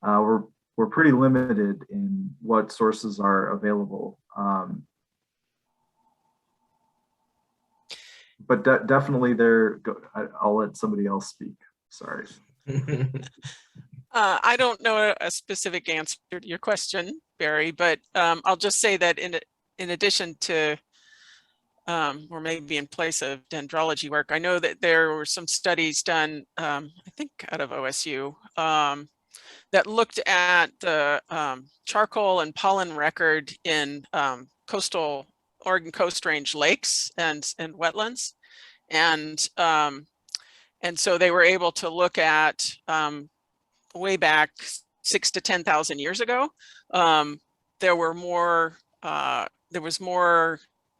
we're pretty limited in what sources are available. But definitely I'll let somebody else speak. Sorry. I don't know a specific answer to your question, Barry, but I'll just say that in addition to, or maybe in place of dendrology work, I know that there were some studies done, I think out of OSU, that looked at the charcoal and pollen record in coastal Oregon Coast Range lakes and wetlands. And so they were able to look at way back 6,000 to 10,000 years ago. There was more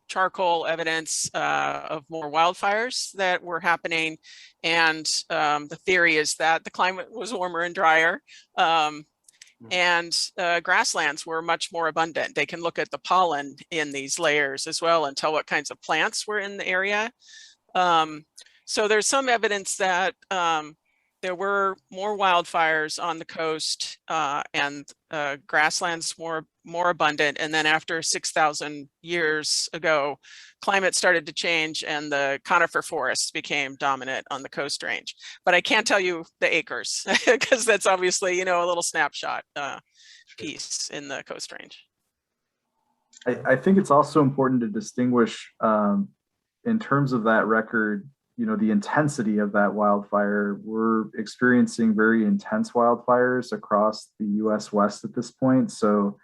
charcoal evidence of more wildfires that were happening. And the theory is that the climate was warmer and drier. And grasslands were much more abundant. They can look at the pollen in these layers as well and tell what kinds of plants were in the area. So there's some evidence that there were more wildfires on the coast and grasslands more abundant. And then after 6,000 years ago, climate started to change and the conifer forests became dominant on the Coast Range. But I can't tell you the acres because that's obviously, a little snapshot piece in the Coast Range. I think it's also important to distinguish in terms of that record, the intensity of that wildfire. We're experiencing very intense wildfires across the US West at this point. So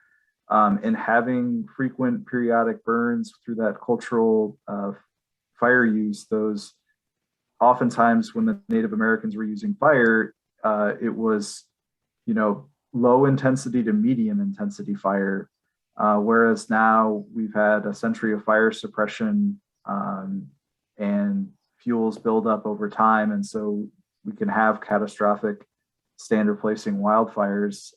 and having frequent periodic burns through that cultural fire use, those oftentimes when the Native Americans were using fire, it was, low intensity to medium intensity fire. Whereas now we've had a century of fire suppression and fuels build up over time. And so we can have catastrophic stand replacing wildfires.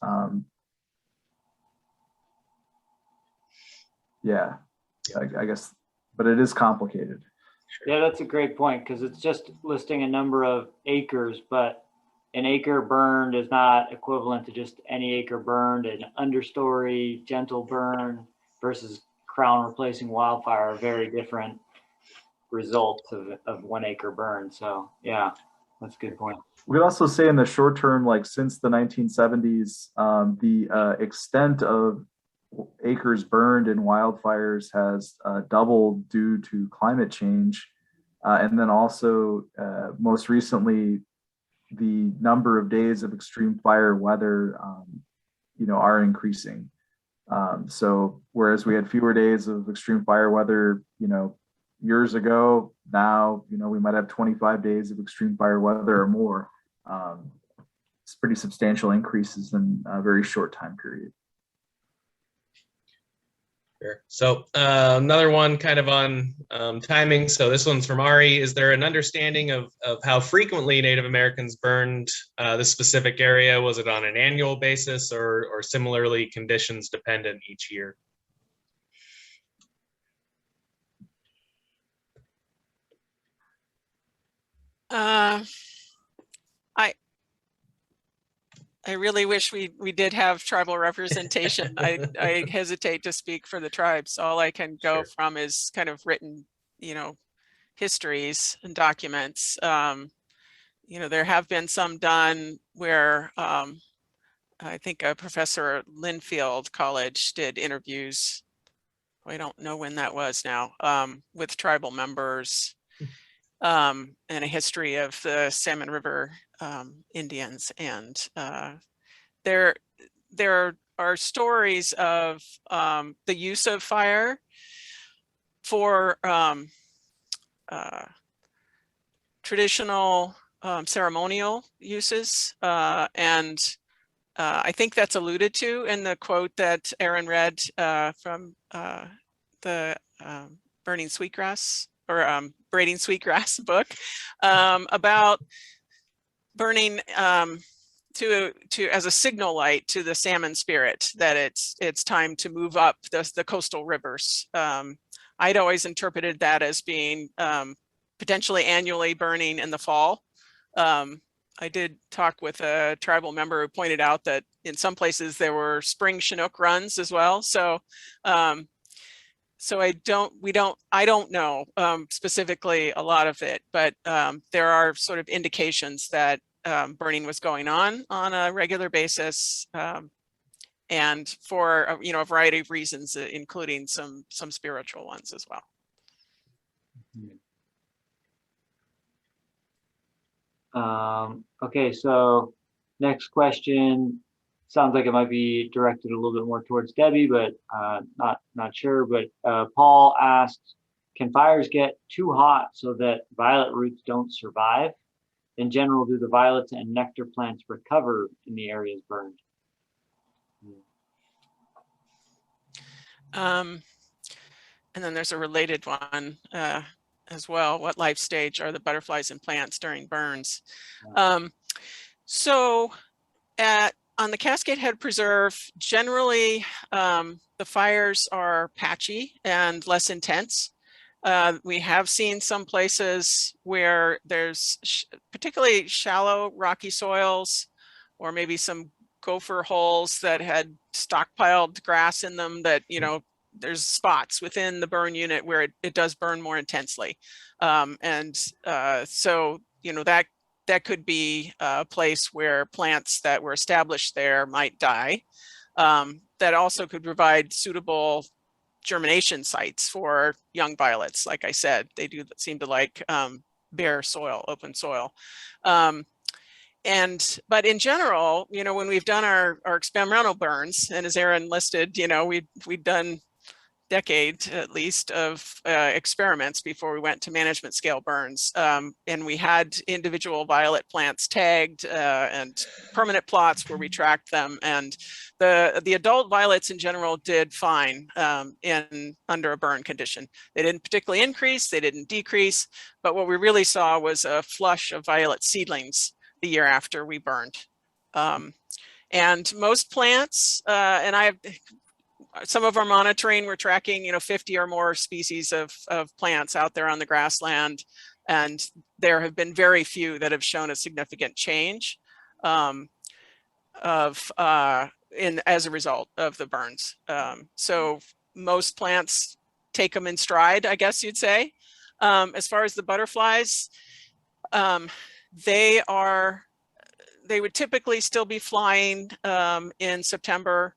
I guess, but it is complicated. Yeah, that's a great point because it's just listing a number of acres, but an acre burned is not equivalent to just any acre burned. An understory gentle burn versus crown replacing wildfire are very different results of 1 acre burn. So yeah, that's a good point. We could also say in the short term, like since the 1970s, the extent of acres burned in wildfires has doubled due to climate change. And then also most recently, the number of days of extreme fire weather, are increasing. So whereas we had fewer days of extreme fire weather, years ago, now, we might have 25 days of extreme fire weather or more. It's pretty substantial increases in a very short time period. Sure. So another one kind of on timing. So this one's from Ari. Is there an understanding of how frequently Native Americans burned this specific area? Was it on an annual basis or similarly conditions dependent each year? I really wish we did have tribal representation. I hesitate to speak for the tribes. All I can go Sure. from is kind of written, histories and documents. There have been some done where I think a professor at Linfield College did interviews. I don't know when that was now, with tribal members, and a history of the Salmon River Indians. And there are stories of the use of fire for traditional ceremonial uses, and I think that's alluded to in the quote that Aaron read from the Burning Sweetgrass or Braiding Sweetgrass book, about burning to as a signal light to the salmon spirit that it's time to move up the coastal rivers. I'd always interpreted that as being potentially annually burning in the fall. I did talk with a tribal member who pointed out that in some places there were spring Chinook runs as well. So I don't know specifically a lot of it, but there are sort of indications that burning was going on a regular basis, and for a variety of reasons, including some spiritual ones as well. Okay, so next question sounds like it might be directed a little bit more towards Debbie, but not sure. But Paul asked, can fires get too hot so that violet roots don't survive? In general, do the violets and nectar plants recover in the areas burned? And then there's a related one as well. What life stage are the butterflies and plants during burns? So on the Cascade Head Preserve, generally the fires are patchy and less intense. We have seen some places where there's particularly shallow rocky soils, or maybe some gopher holes that had stockpiled grass in them that, there's spots within the burn unit where it does burn more intensely. So, that could be a place where plants that were established there might die. That also could provide suitable germination sites for young violets. Like I said, they do seem to like bare soil, open soil. But in general, when we've done our experimental burns, and as Aaron listed, we'd done decade at least of experiments before we went to management scale burns, and we had individual violet plants tagged and permanent plots where we tracked them, and the adult violets in general did fine under a burn condition. They didn't particularly increase, they didn't decrease, but what we really saw was a flush of violet seedlings the year after we burned. And most plants, and some of our monitoring, we're tracking, 50 or more species of plants out there on the grassland. And there have been very few that have shown a significant change as a result of the burns. So most plants take them in stride, I guess you'd say. As far as the butterflies, they would typically still be flying in September.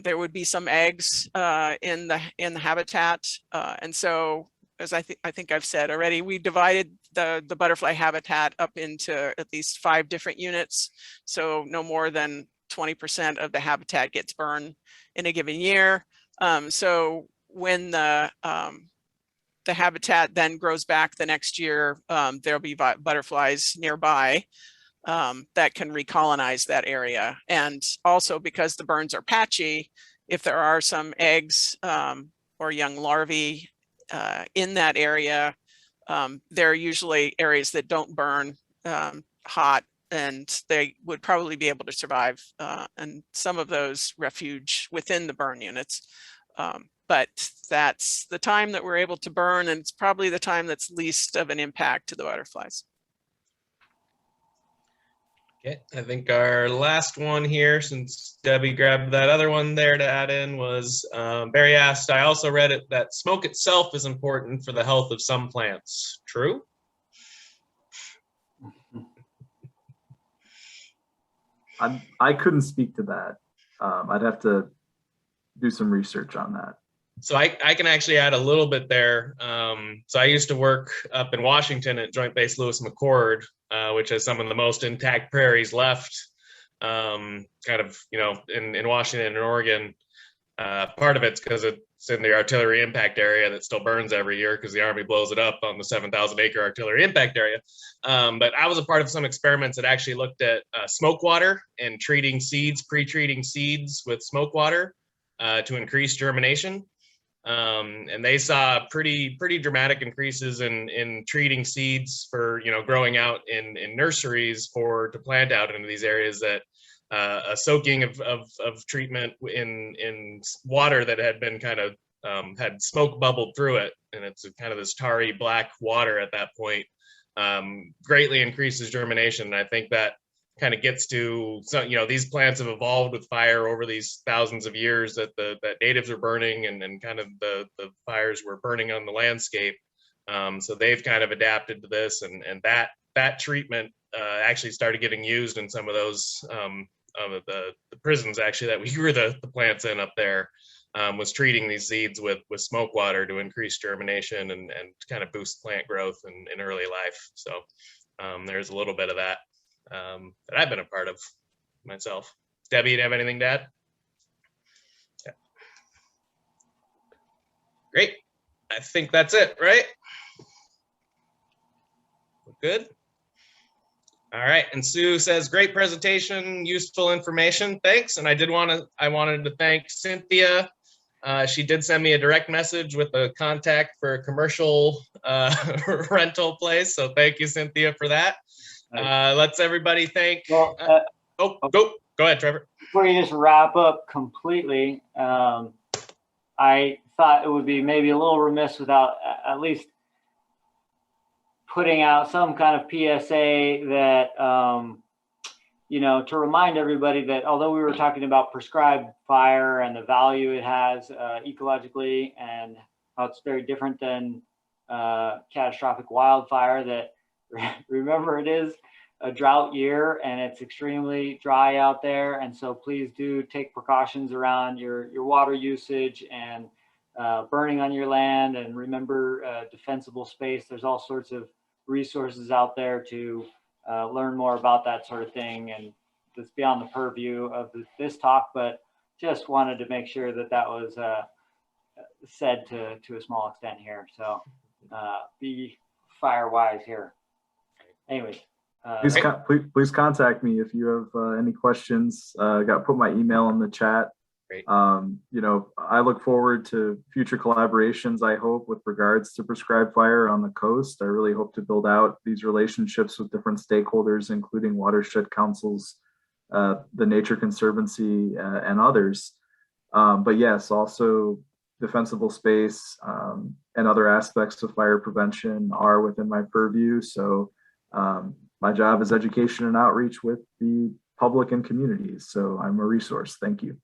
There would be some eggs in the habitat, and so, as I think I've said already, we divided the butterfly habitat up into at least 5 different units. So no more than 20% of the habitat gets burned in a given year. So when the habitat then grows back the next year, there'll be butterflies nearby that can recolonize that area. And also, because the burns are patchy, if there are some eggs or young larvae in that area, there are usually areas that don't burn hot, and they would probably be able to survive and some of those refuge within the burn units. But that's the time that we're able to burn, and it's probably the time that's least of an impact to the butterflies. Okay, I think our last one here, since Debbie grabbed that other one there to add in, was Barry asked, I also read it that smoke itself is important for the health of some plants. True? I couldn't speak to that. I'd have to do some research on that. So I can actually add a little bit there. So I used to work up in Washington at Joint Base Lewis McChord, which has some of the most intact prairies left, kind of, you know, in Washington and Oregon. Part of it's because it's in the artillery impact area that still burns every year because the Army blows it up on the 7,000 acre artillery impact area. But I was a part of some experiments that actually looked at smoke water and treating seeds, pre-treating seeds with smoke water to increase germination. And they saw pretty dramatic increases in treating seeds for, you know, growing out in nurseries to plant out into these areas that a soaking of treatment in water that had been kind of had smoke bubbled through it, and it's kind of this tarry black water at that point, greatly increases germination. And I think that kind of gets to, so, you know, these plants have evolved with fire over these thousands of years that that natives are burning, and kind of the fires were burning on the landscape. So they've kind of adapted to this, and that treatment actually started getting used in some of those the prisons actually that we grew the plants in up there, was treating these seeds with smoke water to increase germination and kind of boost plant growth in early life. So there's a little bit of that that I've been a part of myself. Debbie, do you have anything to add? Yeah. Great. I think that's it, right? Good. All right. And Sue says, great presentation, useful information. Thanks. And I wanted to thank Cynthia. She did send me a direct message with a contact for a commercial rental place. So thank you, Cynthia, for that. Let's everybody thank. Well, go ahead, Trevor. Before you just wrap up completely, I thought it would be maybe a little remiss without at least putting out some kind of PSA that, you know, to remind everybody that although we were talking about prescribed fire and the value it has ecologically and how it's very different than catastrophic wildfire, that remember, it is a drought year and it's extremely dry out there. And so please do take precautions around your water usage and burning on your land, and remember defensible space. There's all sorts of resources out there to learn more about that sort of thing. And that's beyond the purview of this talk, but just wanted to make sure that that was said to a small extent here. So be fire wise here. Anyways, please contact me if you have any questions. Put my email in the chat. Great. You know, I look forward to future collaborations, I hope, with regards to prescribed fire on the coast. I really hope to build out these relationships with different stakeholders, including watershed councils, the Nature Conservancy, and others. But yes, also defensible space and other aspects of fire prevention are within my purview. So my job is education and outreach with the public and communities. So I'm a resource. Thank you.